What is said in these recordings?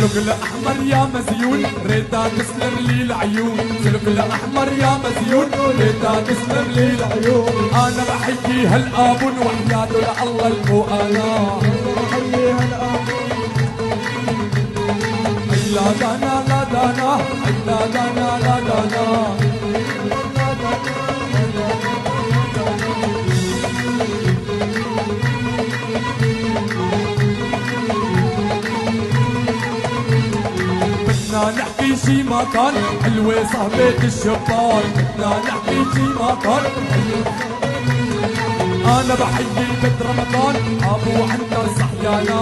سلك الاحمر يا مزيون ريتا تسلم لي العيون، سلك الاحمر يا مزيون ريتا تسلم لي العيون. انا بحيي هالابون وحياته لله المو انا بحيي هالابون. لا دانا لا دانا لا دانا لا دانا بدنا نحكي شي مكان حلوة صاحبة الشبان، بدنا نحكي شي مكان أنا بحيي بيت رمضان أبو عنتر صحيانا.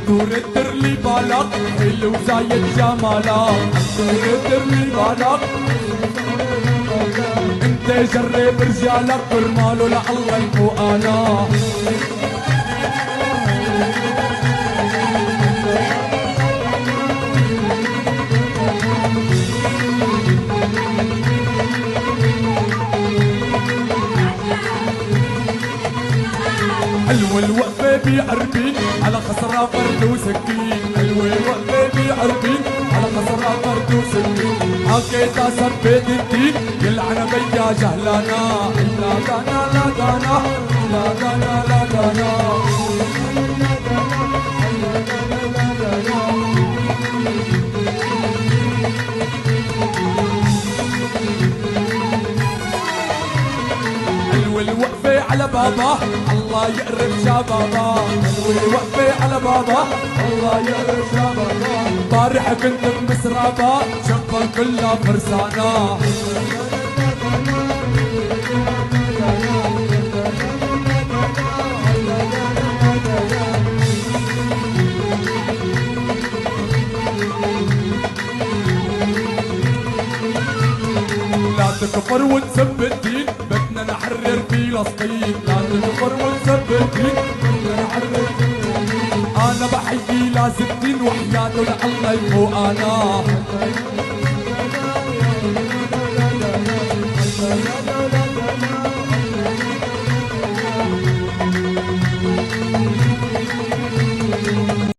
دور الدرلي بالك حلو زايد جمالك، دور الدرلي بالك انت جرب رجالك برماله لله المو انا. حلوة الوقفة بعربين على خسرة فرد وسكين، حلوة الوقفة بعربين على خسرة فرد وسكين. حكيتها سبيت الدين يلعن بيا جهلانا. لا دانا لا دانا لا دانا لا دانا حلوة الوقفة على بابا الله يقرب شبابا، حلوة الوقفة على بابا الله يقرب شبابا. طارح كنت بمسرابا شبا كلها فرسانة. لا تكفر وتسب الدين بدنا نحرر فلسطين، لا تكفر وتسب الدين بدنا نحرر فلسطين. انا بحيي لا 60 وحياته لله المو انا.